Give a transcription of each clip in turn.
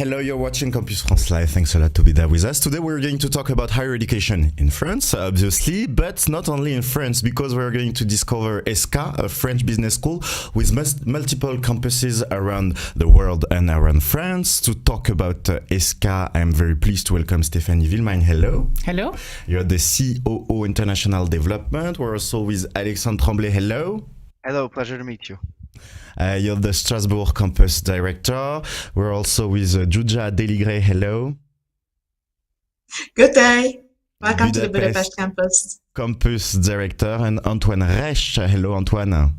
Hello, you're watching Campus France Live. Thanks a lot to be there with us. Today we're going to talk about higher education in France, obviously, but not only in France, because we're going to discover ESSCA, a French business school with multiple campuses around the world and around France. To talk about ESSCA, I'm very pleased to welcome Stéphanie VILLEMAGNE. Hello. Hello. You're the COO International Development. We're also with Alexandre TREMBLAY. Hello. Hello, pleasure to meet you. You're the Strasbourg campus director. We're also with Zsuzsa DELI-GRAY. Hello. Good day. Welcome to the Budapest campus. Campus director, and Antoine RECH. Hello, Antoine.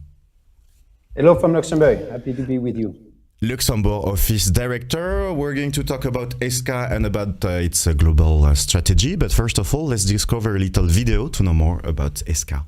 Hello from Luxembourg. Happy to be with you. Luxembourg office director. We're going to talk about ESSCA and about its global strategy. But first of all, let's discover a little video to know more about ESSCA.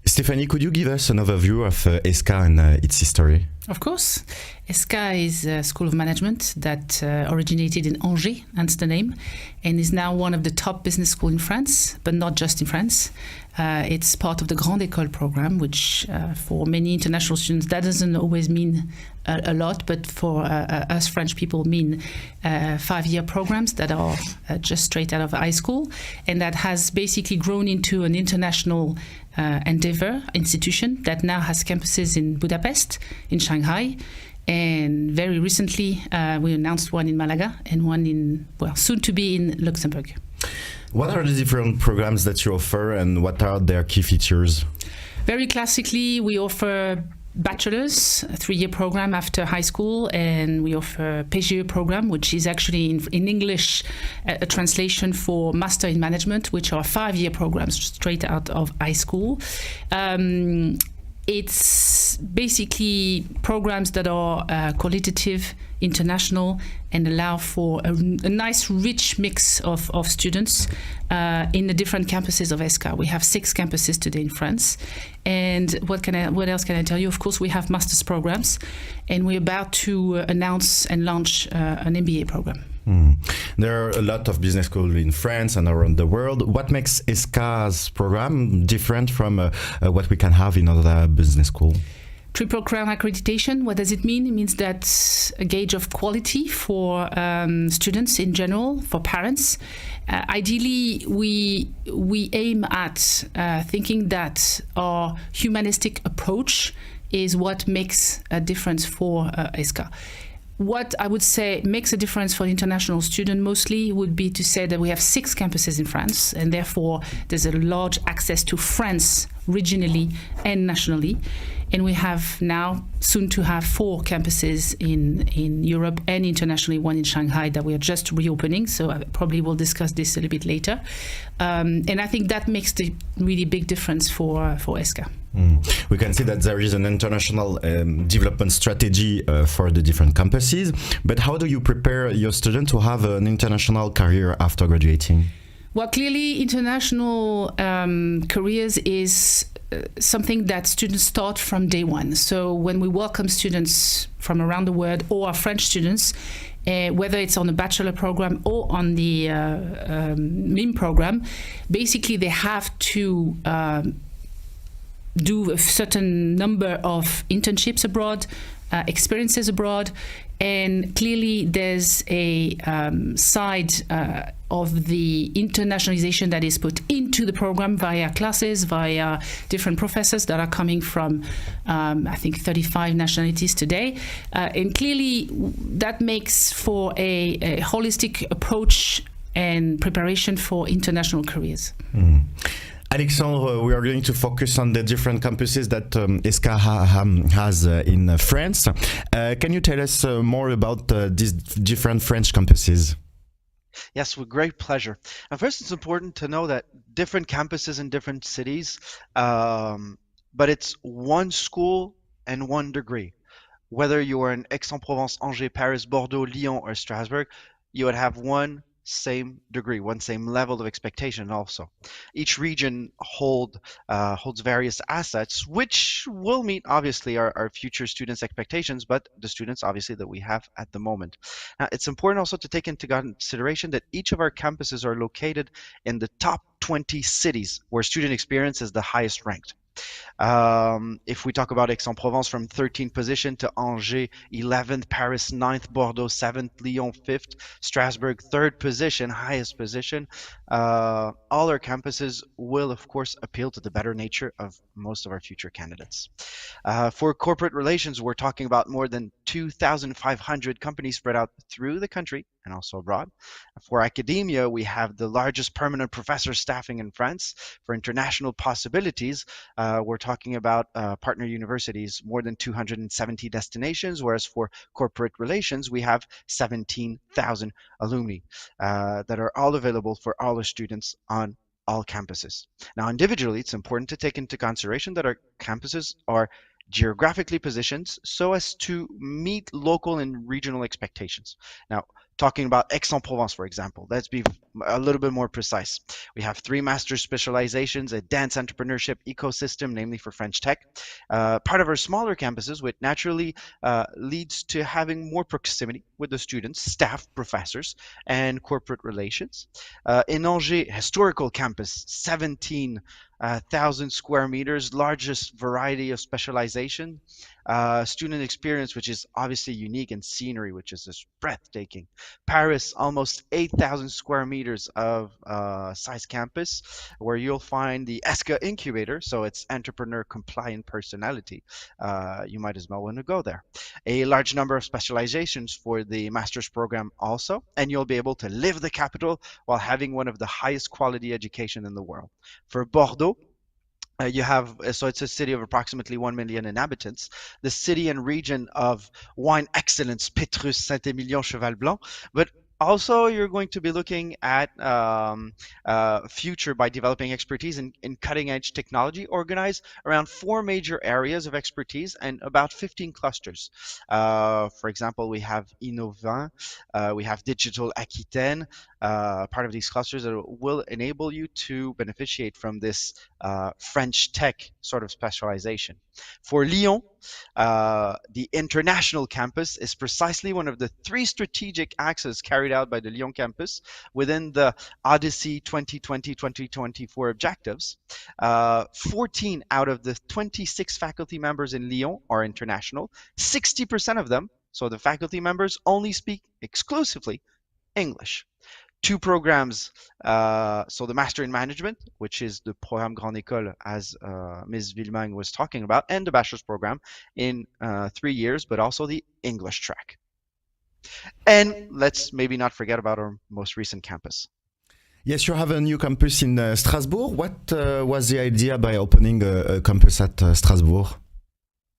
Stéphanie, could you give us an overview of ESSCA and its history? Of course. ESSCA is a school of management that originated in Angers, hence the name, and is now one of the top business schools in France, but not just in France. It's part of the Grande Ecole program, which for many international students, that doesn't always mean a lot, but for us French people mean 5-year programs that are just straight out of high school, and that has basically grown into an international endeavor institution that now has campuses in Budapest, in Shanghai, and very recently we announced one in Malaga and one in, soon to be in Luxembourg. What are the different programs that you offer and what are their key features? Very classically, we offer bachelor's, a 3-year program after high school, and we offer PGE program, which is actually in English a translation for Master in Management, which are 5-year programs straight out of high school. It's basically programs that are qualitative, international, and allow for a nice, rich mix of students in the different campuses of ESSCA. We have 6 campuses today in France. And what else can I tell you? Of course, we have master's programs, and we're about to announce and launch an MBA program. There are a lot of business schools in France and around the world. What makes ESSCA's program different from what we can have in other business schools? Triple Crown accreditation, what does it mean? It means that's a gauge of quality for students in general, for parents. Ideally, we aim at thinking that our humanistic approach is what makes a difference for ESSCA. What I would say makes a difference for international student mostly would be to say that we have 6 campuses in France, and therefore there's a large access to France regionally and nationally. And we have now soon to have 4 campuses in Europe and internationally, one in Shanghai that we are just reopening. So I probably will discuss this a little bit later. And I think that makes the really big difference for ESSCA. We can see that there is an international development strategy for the different campuses. But how do you prepare your students to have an international career after graduating? Well, clearly, international careers is something that students start from day one. So when we welcome students from around the world or our French students, whether it's on the bachelor program or on the MIM program, basically they have to do a certain number of internships abroad, experiences abroad. And clearly there's a side of the internationalization that is put into the program via classes, via different professors that are coming from, I think, 35 nationalities today. And clearly that makes for a holistic approach and preparation for international careers. Alexandre, we are going to focus on the different campuses that ESSCA has in France. Can you tell us more about these different French campuses? Yes, with great pleasure. Now, first, it's important to know that different campuses in different cities, but it's one school and one degree. Whether you are in Aix-en-Provence, Angers, Paris, Bordeaux, Lyon, or Strasbourg, you would have one same degree, one same level of expectation also. Each region holds various assets, which will meet obviously our future students' expectations, but the students obviously that we have at the moment. Now, it's important also to take into consideration that each of our campuses are located in the top 20 cities where student experience is the highest ranked. If we talk about Aix-en-Provence, from 13th position to Angers 11th, Paris 9th, Bordeaux 7th, Lyon 5th, Strasbourg 3rd position, highest position, all our campuses will of course appeal to the better nature of most of our future candidates. For corporate relations, we're talking about more than 2,500 companies spread out through the country and also abroad. For academia, we have the largest permanent professor staffing in France. For international possibilities, we're talking about partner universities, more than 270 destinations, whereas for corporate relations, we have 17,000 alumni that are all available for all our students on all campuses. Now, individually, it's important to take into consideration that our campuses are geographically positioned so as to meet local and regional expectations. Now, talking about Aix-en-Provence, for example, let's be a little bit more precise. We have 3 master's specializations, a dense entrepreneurship ecosystem, namely for French tech. Part of our smaller campuses, which naturally leads to having more proximity with the students, staff, professors, and corporate relations. In Angers, historical campus, 17,000 square meters, largest variety of specialization, student experience, which is obviously unique, and scenery, which is just breathtaking. Paris, almost 8,000 square meters of size campus, where you'll find the ESSCA incubator, so it's entrepreneur compliant personality. You might as well want to go there. A large number of specializations for the master's program also, and you'll be able to live the capital while having one of the highest quality education in the world. For Bordeaux, you have, so it's a city of approximately 1 million inhabitants, the city and region of wine excellence, Petrus, Saint-Émilion, Cheval Blanc, but also you're going to be looking at future by developing expertise in cutting edge technology organized around 4 major areas of expertise and about 15 clusters. For example, we have Innovant, we have Digital Aquitaine, part of these clusters that will enable you to beneficiate from this French tech sort of specialization. For Lyon, the international campus is precisely one of the 3 strategic axes carried out by the Lyon campus within the Odyssey 2020-2024 objectives. 14 out of the 26 faculty members in Lyon are international. 60% of them, so the faculty members, only speak exclusively English. 2 programs, so the Master in Management, which is the French Grande Ecole, as Ms. Villemagne was talking about, and the Bachelor's program in 3 years, but also the English track. And let's maybe not forget about our most recent campus. Yes, you have a new campus in Strasbourg. What was the idea by opening a campus at Strasbourg?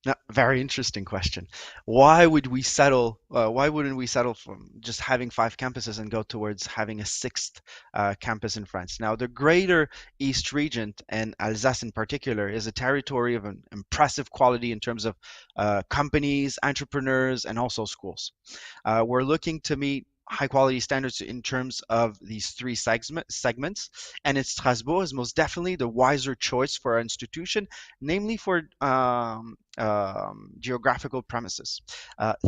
Now, very interesting question. Why would we settle? Why wouldn't we settle from just having 5 campuses and go towards having a 6th campus in France? Now, the greater East region, and Alsace in particular, is a territory of an impressive quality in terms of companies, entrepreneurs, and also schools. We're looking to meet high quality standards in terms of these 3 segments, and Strasbourg is most definitely the wiser choice for our institution, namely for geographical premises.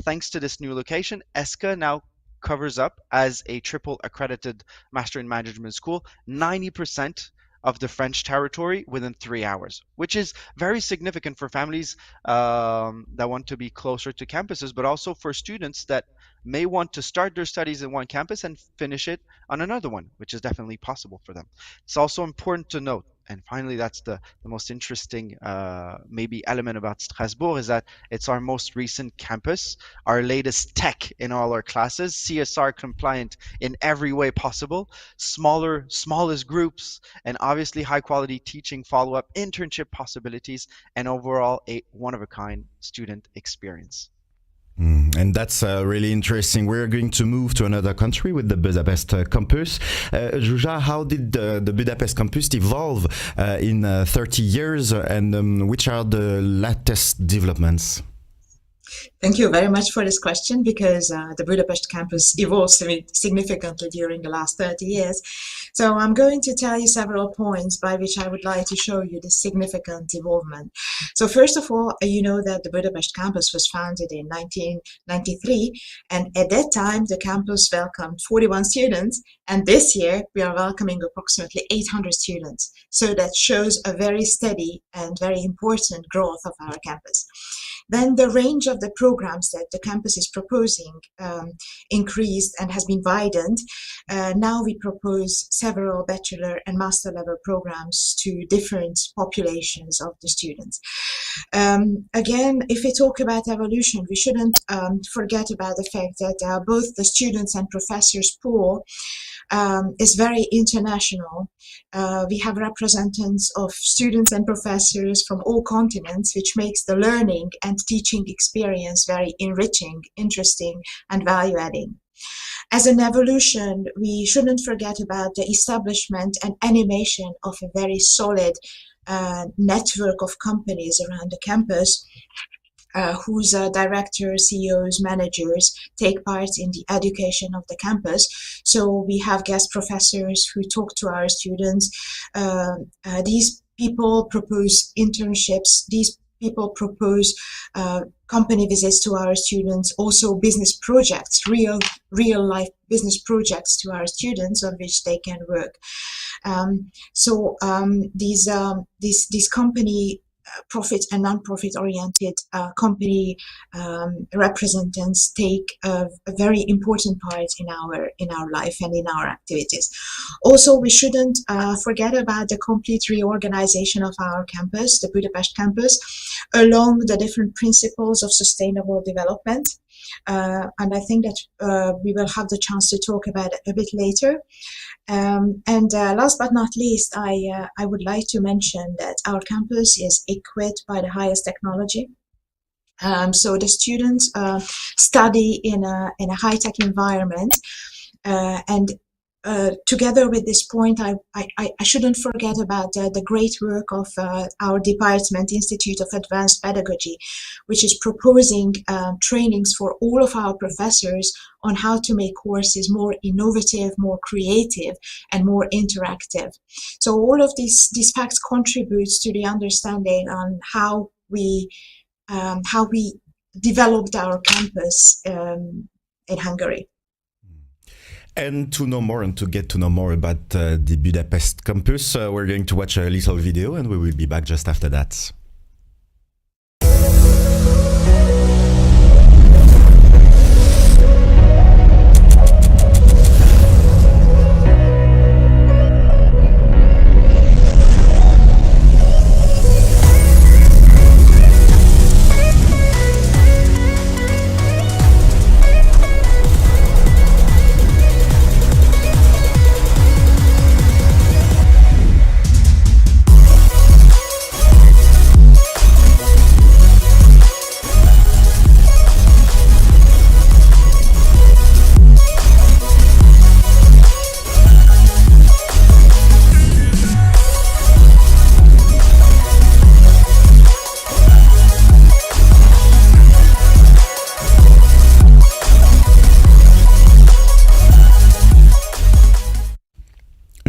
Thanks to this new location, ESSCA now covers up as a triple accredited Master in Management school 90% of the French territory within 3 hours, which is very significant for families that want to be closer to campuses, but also for students that may want to start their studies in one campus and finish it on another one, which is definitely possible for them. It's also important to note, and finally, that's the most interesting maybe element about Strasbourg, is that it's our most recent campus, our latest tech in all our classes, CSR compliant in every way possible, smallest groups, and obviously high quality teaching, follow-up, internship possibilities, and overall a one-of-a-kind student experience. And that's really interesting. We're going to move to another country with the Budapest campus. Zsuzsa, how did the Budapest campus evolve in 30 years, and which are the latest developments? Thank you very much for this question, because the Budapest campus evolved significantly during the last 30 years. So I'm going to tell you several points by which I would like to show you the significant evolvement. So first of all, you know that the Budapest campus was founded in 1993, and at that time the campus welcomed 41 students, and this year we are welcoming approximately 800 students. So that shows a very steady and very important growth of our campus. Then the range of the programs that the campus is proposing increased and has been widened. Now we propose several bachelor and master level programs to different populations of the students. Again, if we talk about evolution, we shouldn't forget about the fact that both the students and professors pool is very international. We have representatives of students and professors from all continents, which makes the learning and teaching experience very enriching, interesting, and value-adding. As an evolution, we shouldn't forget about the establishment and animation of a very solid network of companies around the campus, whose directors, CEOs, managers take part in the education of the campus. So we have guest professors who talk to our students. These people propose internships. These people propose company visits to our students, also business projects, real life business projects to our students on which they can work. These company profit and non-profit oriented company representatives take a very important part in our life and in our activities. Also, we shouldn't forget about the complete reorganization of our campus, the Budapest campus, along the different principles of sustainable development. And I think that we will have the chance to talk about it a bit later. Last but not least, I would like to mention that our campus is equipped by the highest technology. So the students study in a high-tech environment, and together with this point, I shouldn't forget about the great work of our department, Institute of Advanced Pedagogy, which is proposing trainings for all of our professors on how to make courses more innovative, more creative, and more interactive. So all of these facts contributes to the understanding on how we developed our campus in Hungary. And to know more and to get to know more about the Budapest campus, we're going to watch a little video, and we will be back just after that.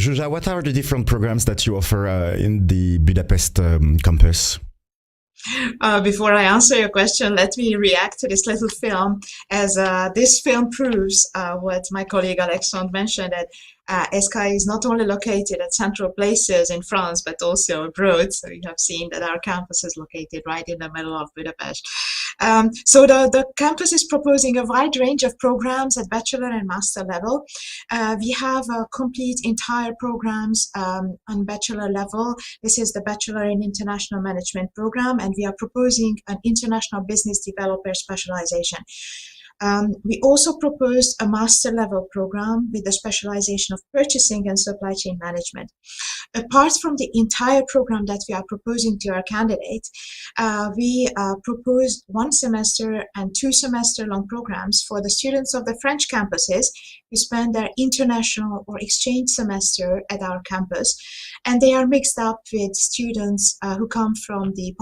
Zsuzsa, what are the different programs that you offer in the Budapest campus? Before I answer your question, let me react to this little film, as this film proves what my colleague Alexandre mentioned, that ESSCA is not only located at central places in France, but also abroad. So you have seen that our campus is located right in the middle of Budapest. So the campus is proposing a wide range of programs at bachelor and master level. We have complete entire programs on bachelor level. This is the Bachelor in International Management program, and we are proposing an international business developer specialization. We also proposed a master level program with the specialization of purchasing and supply chain management. Apart from the entire program that we are proposing to our candidates, we proposed 1 semester and 2 semester long programs for the students of the French campuses who spend their international or exchange semester at our campus. And they are mixed up with students who come from the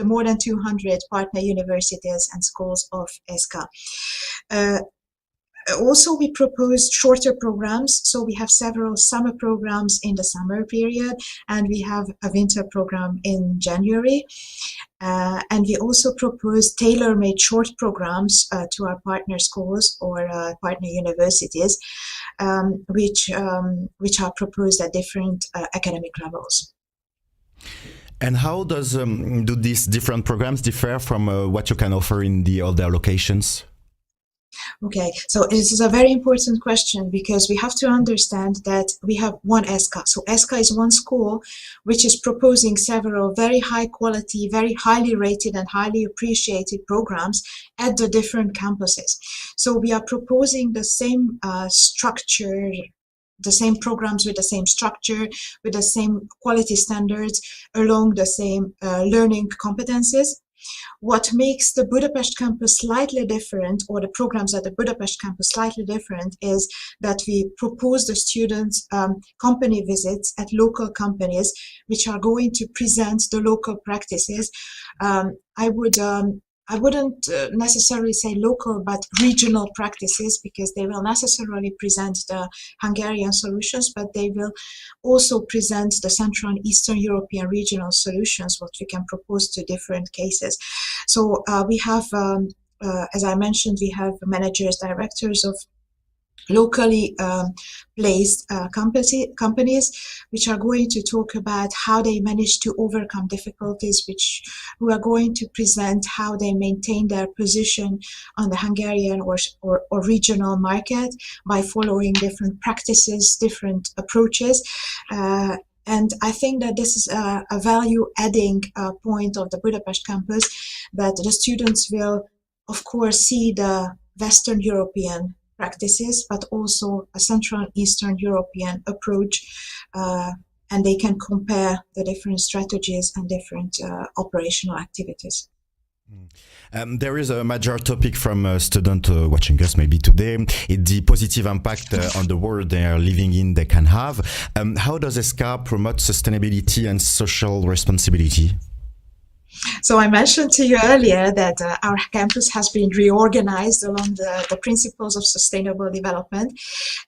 more than 200 partner universities and schools of ESSCA. Also, we proposed shorter programs. So we have several summer programs in the summer period, and we have a winter program in January. And we also proposed tailor-made short programs to our partner schools or partner universities, which are proposed at different academic levels. And how do these different programs differ from what you can offer in the other locations? Okay, so this is a very important question, because we have to understand that we have one ESSCA. So ESSCA is one school which is proposing several very high quality, very highly rated and highly appreciated programs at the different campuses. So we are proposing the same structure, the same programs with the same structure, with the same quality standards, along the same learning competences. What makes the Budapest campus slightly different, or the programs at the Budapest campus slightly different, is that we propose the students company visits at local companies, which are going to present the local practices. I wouldn't necessarily say local, but regional practices, because they will necessarily present the Hungarian solutions, but they will also present the Central and Eastern European regional solutions, what we can propose to different cases. So we have, as I mentioned, we have managers, directors of locally placed companies, which are going to talk about how they manage to overcome difficulties, who are going to present how they maintain their position on the Hungarian or regional market by following different practices, different approaches. And I think that this is a value-adding point of the Budapest campus, that the students will, of course, see the Western European practices, but also a Central and Eastern European approach, and they can compare the different strategies and different operational activities. There is a major topic from a student watching us maybe today. It's the positive impact on the world they are living in they can have. How does ESSCA promote sustainability and social responsibility? So I mentioned to you earlier that our campus has been reorganized along the principles of sustainable development.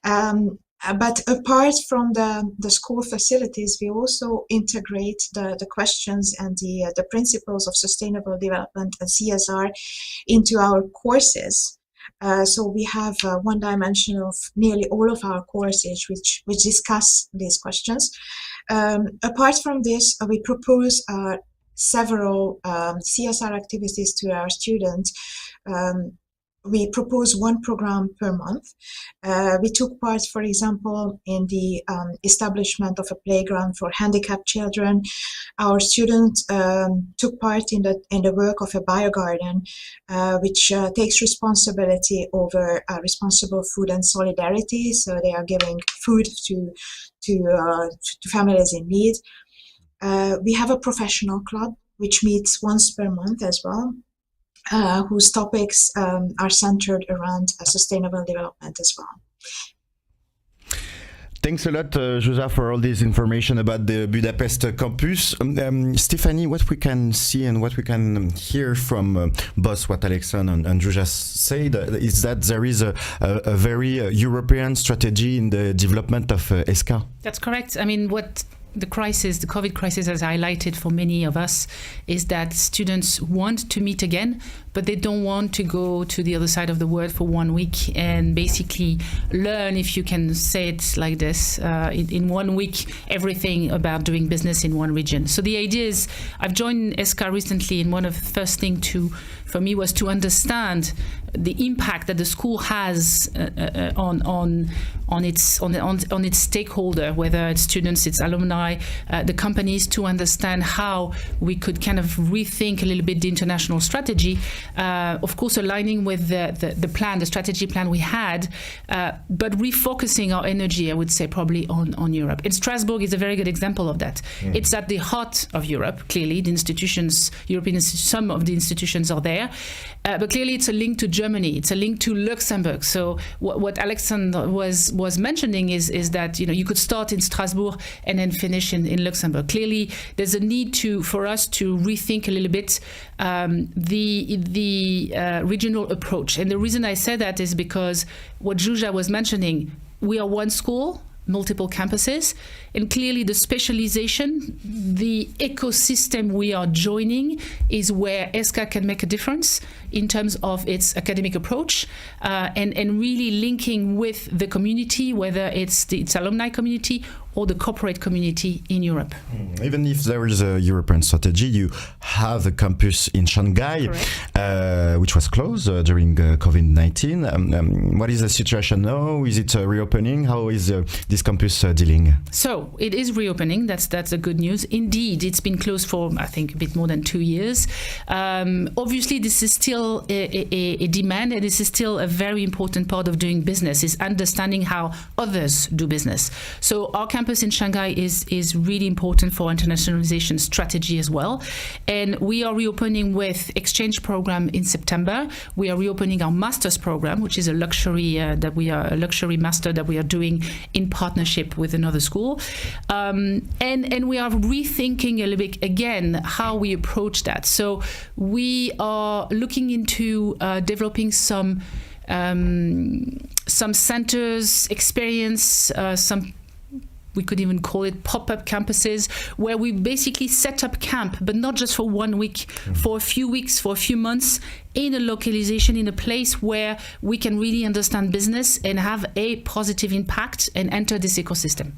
But apart from the school facilities, we also integrate the questions and the principles of sustainable development and CSR into our courses. So we have one dimension of nearly all of our courses which discuss these questions. Apart from this, we propose several CSR activities to our students. We propose one program per month. We took part, for example, in the establishment of a playground for handicapped children. Our students took part in the work of a biogarden, which takes responsibility over responsible food and solidarity. So they are giving food to families in need. We have a professional club which meets once per month as well, whose topics are centered around sustainable development as well. Thanks a lot, Zsuzsa, for all this information about the Budapest campus. Stéphanie, what we can see and what we can hear from both what Alexandre and Zsuzsa said is that there is a very European strategy in the development of ESSCA. That's correct. I mean, what the crisis, the COVID crisis has highlighted for many of us is that students want to meet again, but they don't want to go to the other side of the world for 1 week and basically learn, if you can say it like this, in 1 week, everything about doing business in one region. So the idea is, I've joined ESSCA recently, and one of the first things for me was to understand the impact that the school has on its stakeholder, whether it's students, it's alumni, the companies, to understand how we could kind of rethink a little bit the international strategy. Of course, aligning with the plan, the strategy plan we had, but refocusing our energy, I would say, probably on Europe. And Strasbourg is a very good example of that. It's at the heart of Europe. Clearly, the institutions, some of the institutions are there, but clearly it's a link to Germany. It's a link to Luxembourg. So what Alexandre was mentioning is that you could start in Strasbourg and then finish in Luxembourg. Clearly, there's a need for us to rethink a little bit the regional approach. And the reason I say that is because what Zsuzsa was mentioning, we are one school, multiple campuses, and clearly the specialization, the ecosystem we are joining is where ESSCA can make a difference in terms of its academic approach, and really linking with the community, whether it's its alumni community or the corporate community in Europe. Even if there is a European strategy, you have a campus in Shanghai, which was closed during COVID-19. What is the situation now? Is it reopening? How is this campus dealing? So it is reopening. That's the good news. Indeed, it's been closed for, I think, a bit more than 2 years. Obviously, this is still a demand, and this is still a very important part of doing business, is understanding how others do business. So our campus in Shanghai is really important for internationalization strategy as well. And we are reopening with exchange program in September. We are reopening our master's program, which is a luxury master that we are doing in partnership with another school. And we are rethinking a little bit again how we approach that. So we are looking into developing some centers, experience, we could even call it pop-up campuses, where we basically set up camp, but not just for 1 week, for a few weeks, for a few months, in a localization, in a place where we can really understand business and have a positive impact and enter this ecosystem.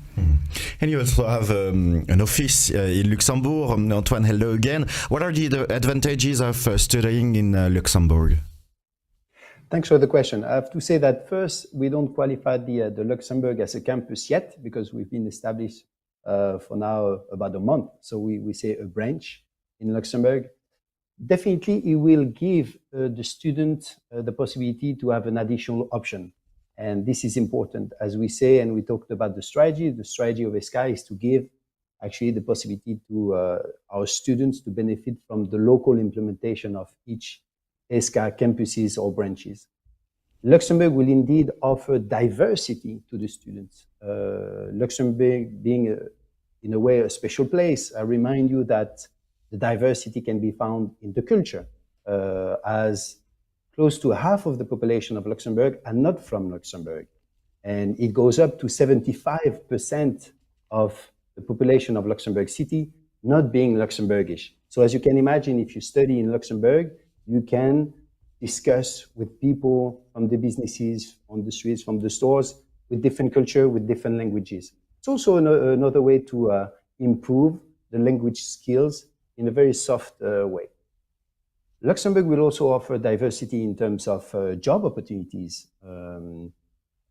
And you also have an office in Luxembourg. Antoine, hello again. What are the advantages of studying in Luxembourg? Thanks for the question. I have to say that first, we don't qualify the Luxembourg as a campus yet, because we've been established for now about a month. So we say a branch in Luxembourg. Definitely, it will give the student the possibility to have an additional option. And this is important. As we say, and we talked about the strategy of ESSCA is to give actually the possibility to our students to benefit from the local implementation of each ESSCA campuses or branches. Luxembourg will indeed offer diversity to the students. Luxembourg being, in a way, a special place. I remind you that the diversity can be found in the culture, as close to half of the population of Luxembourg are not from Luxembourg. And it goes up to 75% of the population of Luxembourg City not being Luxembourgish. So as you can imagine, if you study in Luxembourg, you can discuss with people from the businesses, on the streets, from the stores, with different culture, with different languages. It's also another way to improve the language skills in a very soft way. Luxembourg will also offer diversity in terms of job opportunities.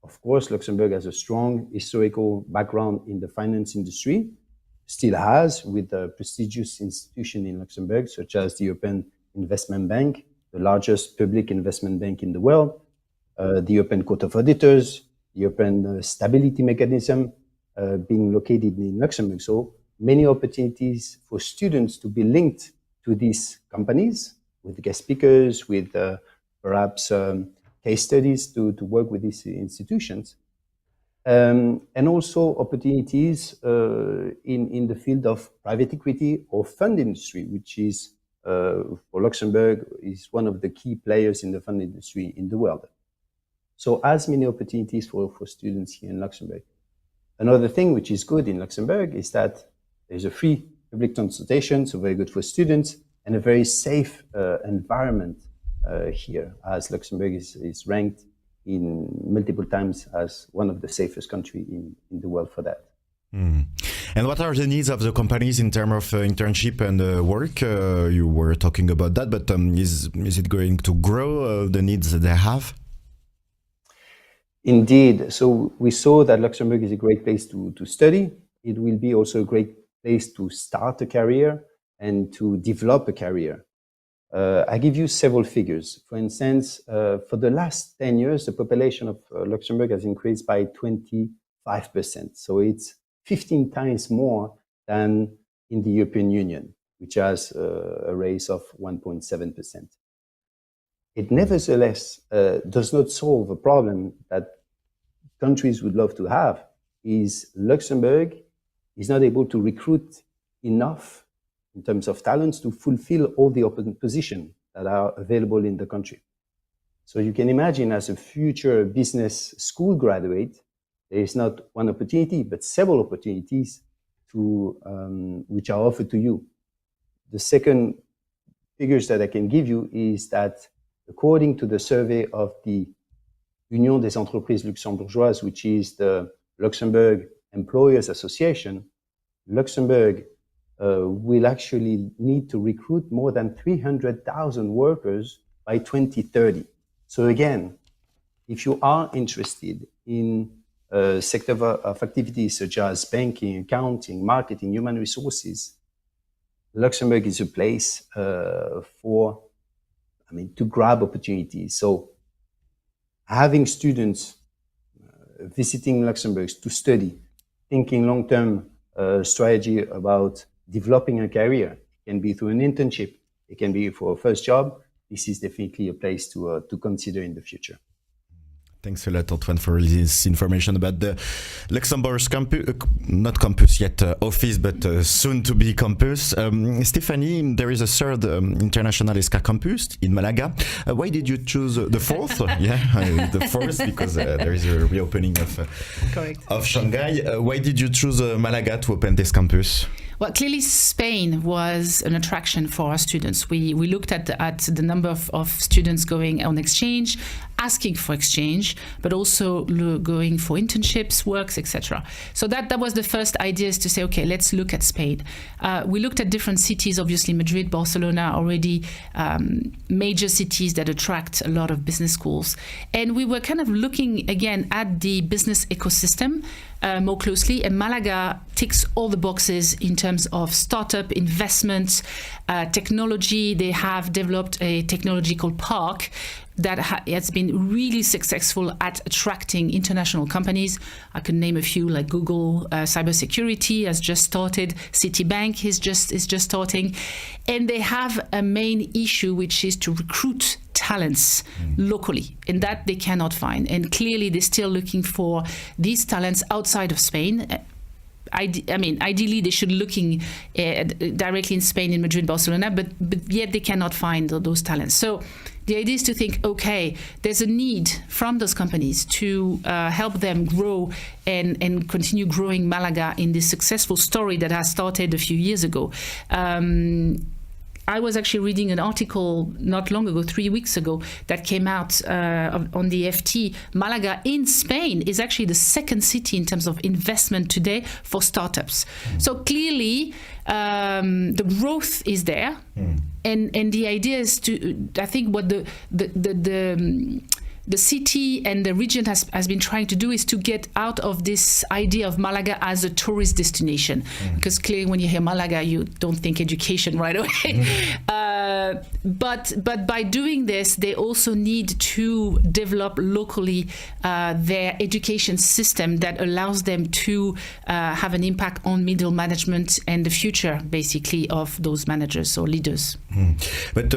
Of course, Luxembourg has a strong historical background in the finance industry, still has, with a prestigious institution in Luxembourg, such as the European Investment Bank, the largest public investment bank in the world, the European Court of Auditors, the European Stability Mechanism being located in Luxembourg. So many opportunities for students to be linked to these companies with guest speakers, with perhaps case studies to work with these institutions. And also opportunities in the field of private equity or fund industry, which is for Luxembourg is one of the key players in the fund industry in the world. So as many opportunities for students here in Luxembourg. Another thing which is good in Luxembourg is that There's a free public transportation, so very good for students, and a very safe environment here, as Luxembourg is ranked in multiple times as one of the safest countries in the world for that. Mm. And what are the needs of the companies in terms of internship and work? You were talking about that, but is it going to grow, the needs that they have? Indeed. So we saw that Luxembourg is a great place to study. It will be also a great place to start a career and to develop a career. I give you several figures. For instance, for the last 10 years, the population of Luxembourg has increased by 25%. So it's 15 times more than in the European Union, which has a rate of 1.7%. It nevertheless does not solve a problem that countries would love to have, is Luxembourg is not able to recruit enough in terms of talents to fulfill all the open positions that are available in the country. So you can imagine, as a future business school graduate, there is not one opportunity, but several opportunities which are offered to you. The second figures that I can give you is that according to the survey of the Union des Entreprises Luxembourgeoises, which is the Luxembourg Employers Association, Luxembourg will actually need to recruit more than 300,000 workers by 2030. So again, if you are interested in a sector of activities such as banking, accounting, marketing, human resources, Luxembourg is a place to grab opportunities. So having students visiting Luxembourg to study, thinking long-term strategy about developing a career, it can be through an internship, it can be for a first job. This is definitely a place to consider in the future. Thanks a lot, Antoine, for this information about the Luxembourg campus, not campus yet, office, but soon to be campus. Stephanie, there is a third international ESSCA campus in Malaga. Why did you choose the fourth? The fourth, because there is a reopening of Shanghai. Why did you choose Malaga to open this campus? Well, clearly Spain was an attraction for our students. We looked at the number of students going on exchange, asking for exchange, but also going for internships, works, etc. So that was the first idea, is to say, okay, let's look at Spain. We looked at different cities, obviously Madrid, Barcelona, already major cities that attract a lot of business schools. And we were kind of looking again at the business ecosystem more closely, and Malaga ticks all the boxes in terms of startup investments, technology. They have developed a technological park that has been really successful at attracting international companies. I can name a few, like Google, cybersecurity has just started, Citibank is just starting, and they have a main issue, which is to recruit talents locally, and that they cannot find. And clearly, they're still looking for these talents outside of Spain. Ideally, they should looking directly in Spain, in Madrid, Barcelona, but yet they cannot find those talents. So the idea is to think, okay, there's a need from those companies to help them grow and continue growing Malaga in this successful story that has started a few years ago. I was actually reading an article not long ago, 3 weeks ago, that came out on the FT. Malaga in Spain is actually the second city in terms of investment today for startups. So clearly, the growth is there, and the idea is to, I think, what the city and the region has been trying to do is to get out of this idea of Malaga as a tourist destination. Because clearly when you hear Malaga, you don't think education right away. But by doing this, they also need to develop locally their education system that allows them to have an impact on middle management and the future, basically, of those managers or leaders. But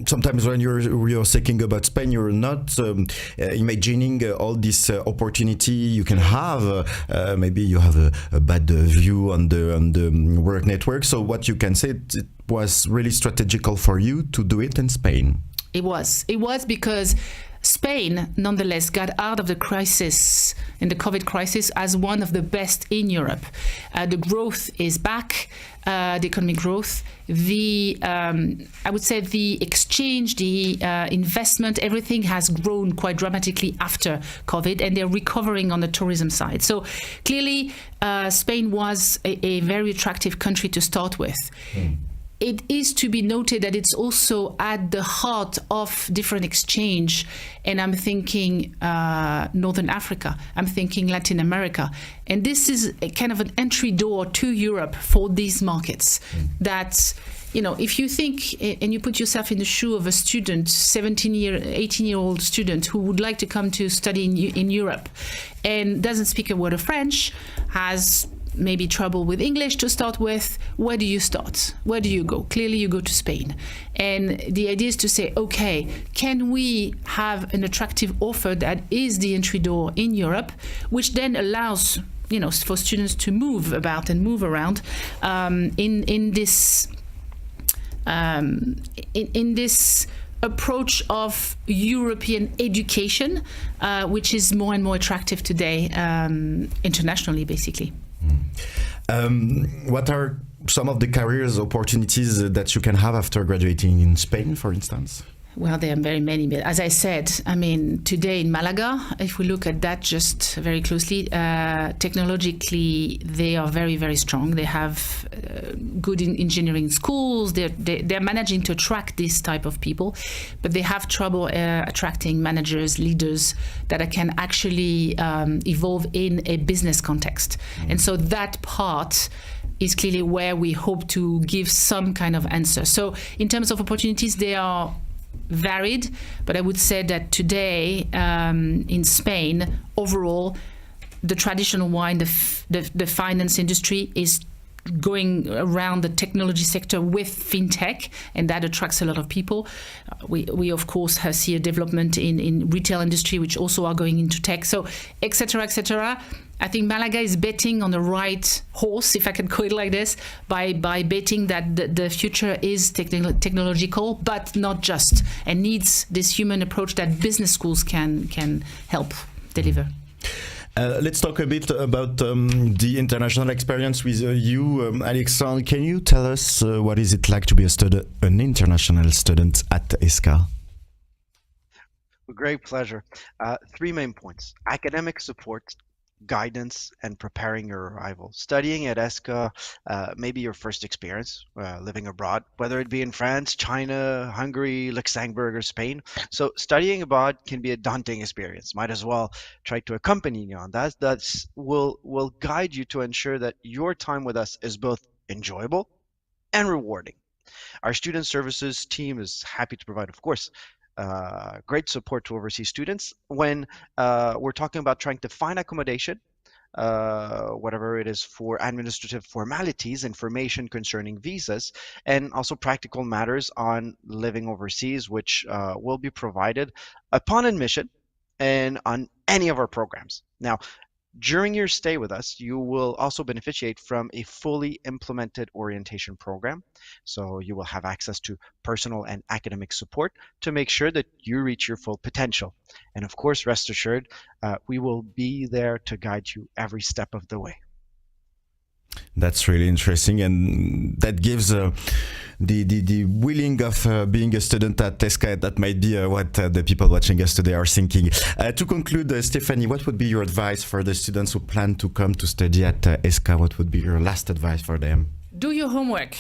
sometimes when you're thinking about Spain, you're not imagining all this opportunity you can have. Maybe you have a bad view on the work network. So what you can say, it was really strategical for you to do it in Spain. It was because Spain, nonetheless, got out of the crisis, in the COVID crisis, as one of the best in Europe. The growth is back, the economic growth. I would say the exchange, the investment, everything has grown quite dramatically after COVID, and they're recovering on the tourism side. So clearly, Spain was a very attractive country to start with. It is to be noted that it's also at the heart of different exchange. And I'm thinking Northern Africa, I'm thinking Latin America. And this is a kind of an entry door to Europe for these markets. That, if you think and you put yourself in the shoe of a student, 18-year-old student who would like to come to study in Europe and doesn't speak a word of French, has maybe trouble with English to start with, where do you start? Where do you go? Clearly you go to Spain. And the idea is to say, okay, can we have an attractive offer that is the entry door in Europe, which then allows, for students to move about and move around in this approach of European education, which is more and more attractive today internationally, basically. What are some of the careers opportunities that you can have after graduating in Spain, for instance? Well, there are very many. But as I said, today in Malaga, if we look at that just very closely, technologically, they are very, very strong. They have good engineering schools. They're managing to attract this type of people, but they have trouble attracting managers, leaders that can actually evolve in a business context. And so that part is clearly where we hope to give some kind of answer. So in terms of opportunities, they are varied, but I would say that today in Spain, overall, the traditional one, the finance industry is going around the technology sector with fintech, and that attracts a lot of people. We of course see a development in retail industry, which also are going into tech. So, etc., etc. I think Malaga is betting on the right horse, if I can call it like this, by betting that the future is technological, but not just, and needs this human approach that business schools can help deliver. Let's talk a bit about the international experience with you, Alexandre. Can you tell us what is it like to be an international student at ESSCA? With great pleasure. 3 main points: academic support, guidance, and preparing your arrival. Studying at ESSCA may be your first experience living abroad, whether it be in France, China, Hungary, Luxembourg, or Spain. So studying abroad can be a daunting experience. Might as well try to accompany you on that. That will guide you to ensure that your time with us is both enjoyable and rewarding. Our student services team is happy to provide, of course, great support to overseas students when we're talking about trying to find accommodation, whatever it is for administrative formalities, information concerning visas, and also practical matters on living overseas, which will be provided upon admission and on any of our programs. Now, during your stay with us, you will also beneficiate from a fully implemented orientation program. So you will have access to personal and academic support to make sure that you reach your full potential. And of course, rest assured, we will be there to guide you every step of the way. That's really interesting, and that gives the willing of being a student at ESSCA. That might be what the people watching us today are thinking. To conclude, Stéphanie, what would be your advice for the students who plan to come to study at ESSCA? What would be your last advice for them? Do your homework.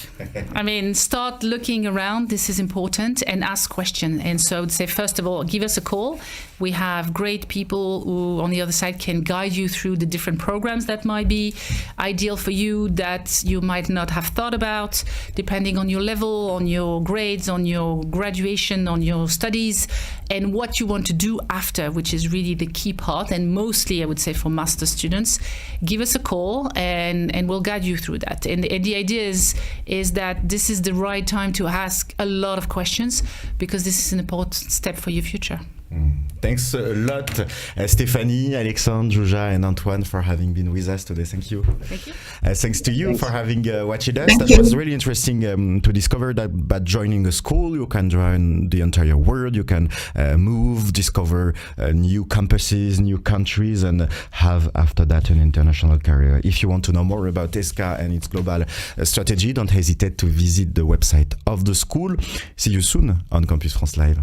Start looking around. This is important, and ask questions. And so I would say, first of all, give us a call. We have great people who on the other side can guide you through the different programs that might be ideal for you, that you might not have thought about, depending on your level, on your grades, on your graduation, on your studies, and what you want to do after, which is really the key part. And mostly, I would say, for master students, give us a call and we'll guide you through that. And the idea is that this is the right time to ask a lot of questions, because this is an important step for your future. Thanks a lot, Stéphanie, Alexandre, Zsuzsa, and Antoine for having been with us today. Thank you. Thank you. Thanks to you for having watched us. Thank That you. was really interesting to discover that by joining a school, you can join the entire world. You can move, discover new campuses, new countries, and have after that an international career. If you want to know more about ESSCA and its global strategy, don't hesitate to visit the website of the school. See you soon on Campus France Live.